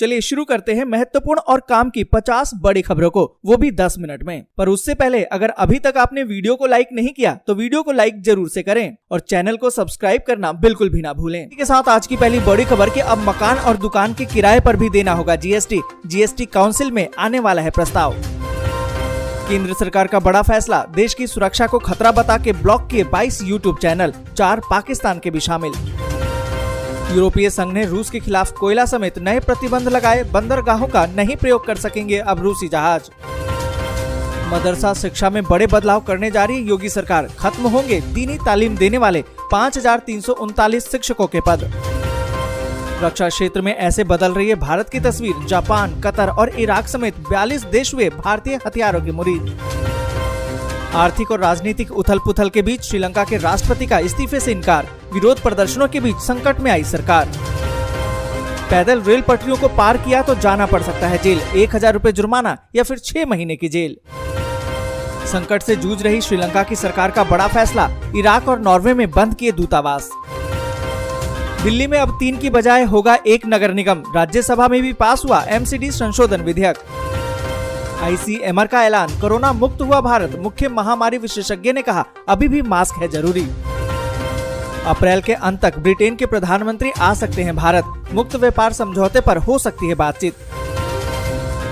चलिए शुरू करते हैं महत्वपूर्ण और काम की 50 बड़ी खबरों को, वो भी 10 मिनट में। पर उससे पहले अगर अभी तक आपने वीडियो को लाइक नहीं किया तो वीडियो को लाइक जरूर से करें और चैनल को सब्सक्राइब करना बिल्कुल भी ना भूलें। इसी के साथ आज की पहली बड़ी खबर कि अब मकान और दुकान के किराए पर भी देना होगा जीएसटी। जीएसटी काउंसिल में आने वाला है प्रस्ताव। केंद्र सरकार का बड़ा फैसला, देश की सुरक्षा को खतरा बता के ब्लॉक किए 22 यूट्यूब चैनल, 4 पाकिस्तान के भी शामिल। यूरोपीय संघ ने रूस के खिलाफ कोयला समेत नए प्रतिबंध लगाए, बंदरगाहों का नहीं प्रयोग कर सकेंगे अब रूसी जहाज। मदरसा शिक्षा में बड़े बदलाव करने जा रही है योगी सरकार, खत्म होंगे दीनी तालीम देने वाले 5339 शिक्षकों के पद। रक्षा क्षेत्र में ऐसे बदल रही है भारत की तस्वीर, जापान, कतर और इराक समेत 42 देश हुए भारतीय हथियारों के मुरीद। आर्थिक और राजनीतिक उथल पुथल के बीच श्रीलंका के राष्ट्रपति का इस्तीफे से इनकार, विरोध प्रदर्शनों के बीच संकट में आई सरकार। पैदल रेल पटरियों को पार किया तो जाना पड़ सकता है जेल, 1000 रुपए जुर्माना या फिर 6 महीने की जेल। संकट से जूझ रही श्रीलंका की सरकार का बड़ा फैसला, इराक और नॉर्वे में बंद किए दूतावास। दिल्ली में अब 3 की बजाय होगा 1 नगर निगम, राज्यसभा में भी पास हुआ एमसीडी संशोधन विधेयक। आईसीएमआर का ऐलान, कोरोना मुक्त हुआ भारत, मुख्य महामारी विशेषज्ञ ने कहा अभी भी मास्क है जरूरी। अप्रैल के अंत तक ब्रिटेन के प्रधानमंत्री आ सकते हैं भारत, मुक्त व्यापार समझौते पर हो सकती है बातचीत।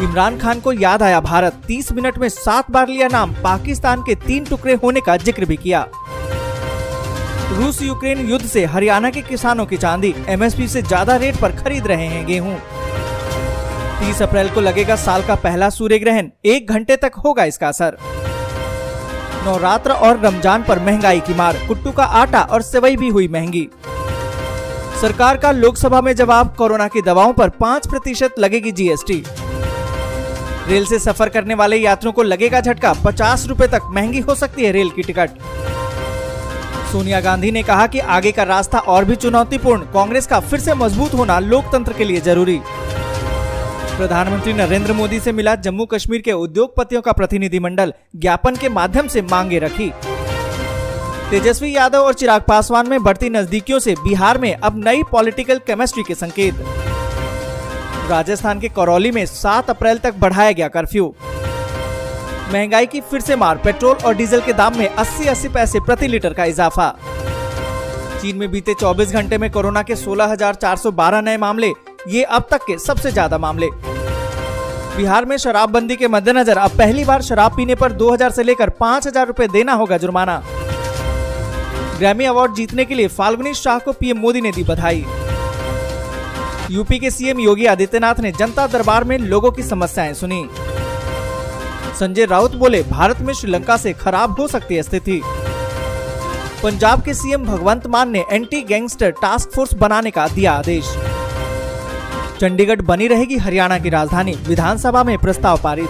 इमरान खान को याद आया भारत, 30 मिनट में 7 बार लिया नाम, पाकिस्तान के 3 टुकड़े होने का जिक्र भी किया। रूस यूक्रेन युद्ध से हरियाणा के किसानों की चांदी, एमएसपी से ज्यादा रेट पर खरीद रहे हैं गेहूं। 30 अप्रैल को लगेगा साल का पहला सूर्य ग्रहण, 1 घंटे तक होगा इसका असर। नवरात्र और रमजान पर महंगाई की मार, कुट्टू का आटा और सेवई भी हुई महंगी। सरकार का लोकसभा में जवाब, कोरोना की दवाओं पर 5% लगेगी जीएसटी। रेल से सफर करने वाले यात्रियों को लगेगा झटका, 50 रुपए तक महंगी हो सकती है रेल की टिकट। सोनिया गांधी ने कहा कि आगे का रास्ता और भी चुनौतीपूर्ण, कांग्रेस का फिर से मजबूत होना लोकतंत्र के लिए जरूरी। प्रधानमंत्री नरेंद्र मोदी से मिला जम्मू कश्मीर के उद्योगपतियों का प्रतिनिधिमंडल, ज्ञापन के माध्यम से मांगे रखी। तेजस्वी यादव और चिराग पासवान में बढ़ती नजदीकियों से बिहार में अब नई पॉलिटिकल केमिस्ट्री के संकेत। राजस्थान के करौली में 7 अप्रैल तक बढ़ाया गया कर्फ्यू। महंगाई की फिर से मार, पेट्रोल और डीजल के दाम में 80 पैसे प्रति लीटर का इजाफा। चीन में बीते 24 घंटे में कोरोना के 16,412 नए मामले, ये अब तक के सबसे ज्यादा मामले। बिहार में शराबबंदी के मद्देनजर अब पहली बार शराब पीने पर 2000 से लेकर 5000 रुपए देना होगा जुर्माना। ग्रैमी अवार्ड जीतने के लिए फाल्गुनी शाह को पीएम मोदी ने दी बधाई। यूपी के सीएम योगी आदित्यनाथ ने जनता दरबार में लोगों की समस्याएं सुनी। संजय राउत बोले भारत में श्रीलंका से खराब हो सकती है स्थिति। पंजाब के सीएम भगवंत मान ने एंटी गैंगस्टर टास्क फोर्स बनाने का दिया आदेश। चंडीगढ़ बनी रहेगी हरियाणा की राजधानी, विधानसभा में प्रस्ताव पारित।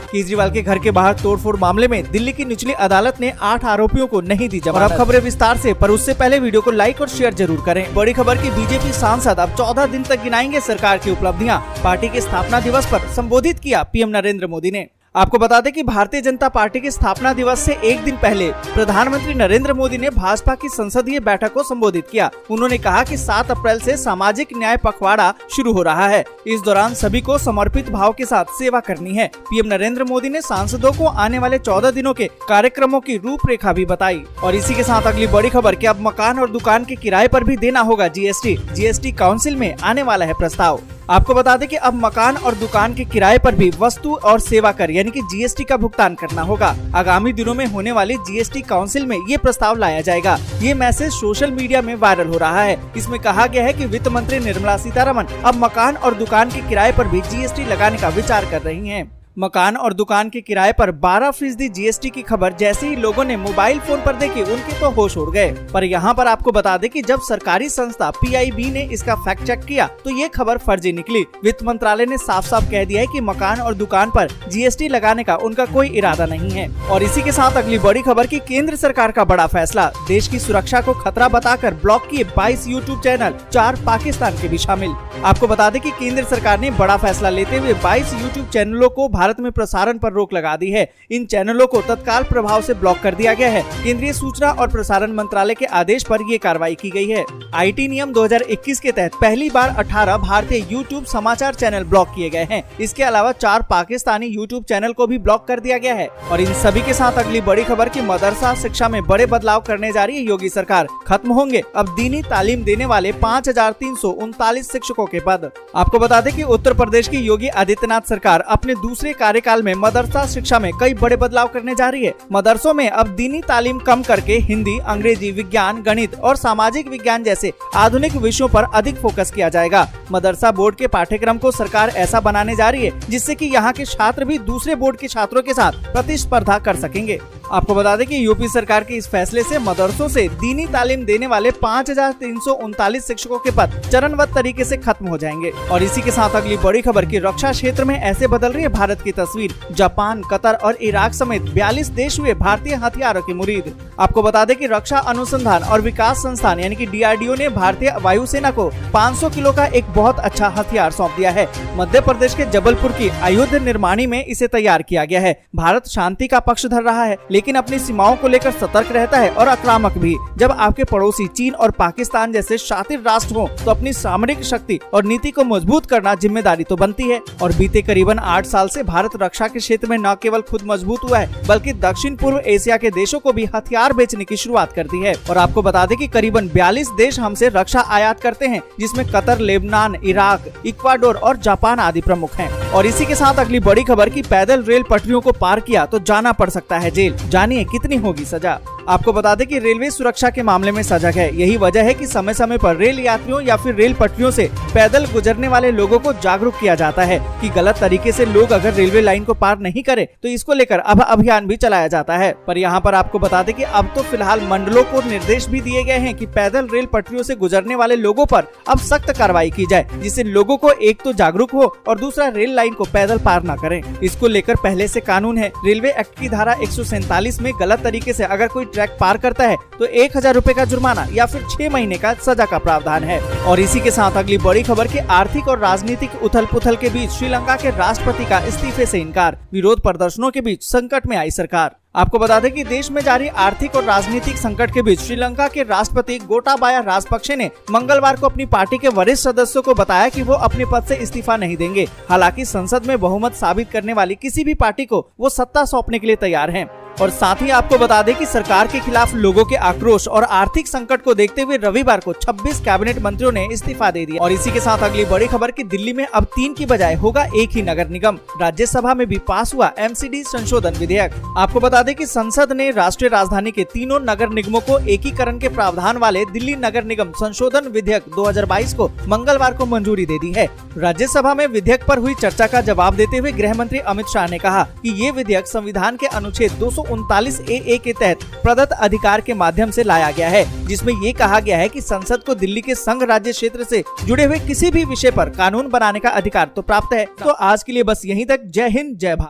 केजरीवाल के घर के बाहर तोड़फोड़ मामले में दिल्ली की निचली अदालत ने 8 आरोपियों को नहीं दी जमानत। अब खबरें विस्तार से, पर उससे पहले वीडियो को लाइक और शेयर जरूर करें। बड़ी खबर की बीजेपी सांसद अब 14 दिन तक गिनाएंगे सरकार की उपलब्धियां, पार्टी के स्थापना दिवस पर संबोधित किया पीएम नरेंद्र मोदी ने। आपको बता दें कि भारतीय जनता पार्टी के स्थापना दिवस से 1 दिन पहले प्रधानमंत्री नरेंद्र मोदी ने भाजपा की संसदीय बैठक को संबोधित किया। उन्होंने कहा कि 7 अप्रैल से सामाजिक न्याय पखवाड़ा शुरू हो रहा है। इस दौरान सभी को समर्पित भाव के साथ सेवा करनी है। पीएम नरेंद्र मोदी ने सांसदों को आने वाले 14 दिनों के कार्यक्रमों की रूपरेखा भी बताई। और इसी के साथ अगली बड़ी खबर कि अब मकान और दुकान के किराए पर भी देना होगा जीएसटी। जीएसटी काउंसिल में आने वाला है प्रस्ताव। आपको बता दें कि अब मकान और दुकान के किराए पर भी वस्तु और सेवा कर यानी कि जीएसटी का भुगतान करना होगा। आगामी दिनों में होने वाली जीएसटी काउंसिल में ये प्रस्ताव लाया जाएगा। ये मैसेज सोशल मीडिया में वायरल हो रहा है। इसमें कहा गया है कि वित्त मंत्री निर्मला सीतारमण अब मकान और दुकान के किराए पर भी जीएसटी लगाने का विचार कर रही हैं। मकान और दुकान के किराए पर 12% जीएसटी की खबर जैसे ही लोगों ने मोबाइल फोन पर देखी, उनके तो होश उड़ गए। पर यहाँ पर आपको बता दें कि जब सरकारी संस्था पीआईबी ने इसका फैक्ट चेक किया तो ये खबर फर्जी निकली। वित्त मंत्रालय ने साफ साफ कह दिया है कि मकान और दुकान पर जीएसटी लगाने का उनका कोई इरादा नहीं है। और इसी के साथ अगली बड़ी खबर की केंद्र सरकार का बड़ा फैसला, देश की सुरक्षा को खतरा बताकर ब्लॉक किए 22 यूट्यूब चैनल, 4 पाकिस्तान के भी शामिल। आपको बता दें कि केंद्र सरकार ने बड़ा फैसला लेते हुए 22 यूट्यूब चैनलों को भारत में प्रसारण पर रोक लगा दी है। इन चैनलों को तत्काल प्रभाव से ब्लॉक कर दिया गया है। केंद्रीय सूचना और प्रसारण मंत्रालय के आदेश पर ये कार्रवाई की गई है। IT नियम 2021 के तहत पहली बार 18 भारतीय YouTube समाचार चैनल ब्लॉक किए गए हैं। इसके अलावा 4 पाकिस्तानी YouTube चैनल को भी ब्लॉक कर दिया गया है। और इन सभी के साथ अगली बड़ी खबर की मदरसा शिक्षा में बड़े बदलाव करने जा रही है योगी सरकार। खत्म होंगे अब दीनी तालीम देने वाले 5339 शिक्षकों के पद। आपको बता दें कि उत्तर प्रदेश की योगी आदित्यनाथ सरकार अपने दूसरे कार्यकाल में मदरसा शिक्षा में कई बड़े बदलाव करने जा रही है। मदरसों में अब दीनी तालीम कम करके हिंदी, अंग्रेजी, विज्ञान, गणित और सामाजिक विज्ञान जैसे आधुनिक विषयों पर अधिक फोकस किया जाएगा। मदरसा बोर्ड के पाठ्यक्रम को सरकार ऐसा बनाने जा रही है जिससे कि यहाँ के छात्र भी दूसरे बोर्ड के छात्रों के साथ प्रतिस्पर्धा कर सकेंगे। आपको बता दें कि यूपी सरकार के इस फैसले से मदरसों से दीनी तालीम देने वाले 5339 शिक्षकों के पद चरणबद्ध तरीके से खत्म हो जाएंगे। और इसी के साथ अगली बड़ी खबर की रक्षा क्षेत्र में ऐसे बदल रही है भारत की तस्वीर। जापान, कतर और इराक समेत 42 देश हुए भारतीय हथियारों के मुरीद। आपको बता दें कि रक्षा अनुसंधान और विकास संस्थान यानी कि DRDO ने भारतीय वायुसेना को 500 किलो का एक बहुत अच्छा हथियार सौंप दिया है। मध्य प्रदेश के जबलपुर की अयुद्ध निर्माणी में इसे तैयार किया गया है। भारत शांति का पक्ष धर रहा है लेकिन अपनी सीमाओं को लेकर सतर्क रहता है और आक्रामक भी। जब आपके पड़ोसी चीन और पाकिस्तान जैसे शातिर राष्ट्र हो तो अपनी सामरिक शक्ति और नीति को मजबूत करना जिम्मेदारी तो बनती है। और बीते करीबन 8 साल से भारत रक्षा के क्षेत्र में न केवल खुद मजबूत हुआ है बल्कि दक्षिण पूर्व एशिया के देशों को भी हथियार बेचने की शुरुआत कर दी है। और आपको बता दें कि करीबन 42 देश हमसे रक्षा आयात करते हैं जिसमें कतर, लेबनान, इराक, इक्वाडोर और जापान आदि प्रमुख हैं। और इसी के साथ अगली बड़ी खबर की पैदल रेल पटरियों को पार किया तो जाना पड़ सकता है जेल। जानिए कितनी होगी सजा। आपको बता दें कि रेलवे सुरक्षा के मामले में सजग है। यही वजह है कि समय समय पर रेल यात्रियों या फिर रेल पटरियों से पैदल गुजरने वाले लोगों को जागरूक किया जाता है कि गलत तरीके से लोग अगर रेलवे लाइन को पार नहीं करे तो इसको लेकर अब अभियान भी चलाया जाता है। पर यहाँ पर आपको बता दें कि अब तो फिलहाल मंडलों को निर्देश भी दिए गए हैं कि पैदल रेल पटरियों से गुजरने वाले लोगों पर अब सख्त कार्रवाई की जाए जिससे लोगों को एक तो जागरूक हो और दूसरा रेल लाइन को पैदल पार न करें। इसको लेकर पहले से कानून है। रेलवे एक्ट की धारा 147 में गलत तरीके से अगर कोई ट्रैक पार करता है तो 1000 रुपए का जुर्माना या फिर 6 महीने का सजा का प्रावधान है। और इसी के साथ अगली बड़ी खबर के आर्थिक और राजनीतिक उथल पुथल के बीच श्रीलंका के राष्ट्रपति का इस्तीफे से इनकार। विरोध प्रदर्शनों के बीच संकट में आई सरकार। आपको बता दें कि देश में जारी आर्थिक और राजनीतिक संकट के बीच श्रीलंका के राष्ट्रपति गोटाबाया राजपक्षे ने मंगलवार को अपनी पार्टी के वरिष्ठ सदस्यों को बताया कि वो अपने पद से इस्तीफा नहीं देंगे। हालांकि संसद में बहुमत साबित करने वाली किसी भी पार्टी को वो सत्ता सौंपने के लिए तैयार हैं। और साथ ही आपको बता दें कि सरकार के खिलाफ लोगों के आक्रोश और आर्थिक संकट को देखते हुए रविवार को 26 कैबिनेट मंत्रियों ने इस्तीफा दे दिया। और इसी के साथ अगली बड़ी खबर कि दिल्ली में अब 3 की बजाय होगा एक ही नगर निगम। राज्यसभा में भी पास हुआ MCD संशोधन विधेयक। आपको बता दें कि संसद ने राष्ट्रीय राजधानी के तीनों नगर निगमों को एकीकरण के प्रावधान वाले दिल्ली नगर निगम संशोधन विधेयक 2022 को मंगलवार को मंजूरी दे दी है। राज्यसभा में विधेयक पर हुई चर्चा का जवाब देते हुए गृह मंत्री अमित शाह ने कहा कि ये विधेयक संविधान के अनुच्छेद 239 AA के तहत प्रदत्त अधिकार के माध्यम से लाया गया है, जिसमें ये कहा गया है कि संसद को दिल्ली के संघ राज्य क्षेत्र से जुड़े हुए किसी भी विषय पर कानून बनाने का अधिकार तो प्राप्त है। तो आज के लिए बस यहीं तक। जय हिंद, जय भारत।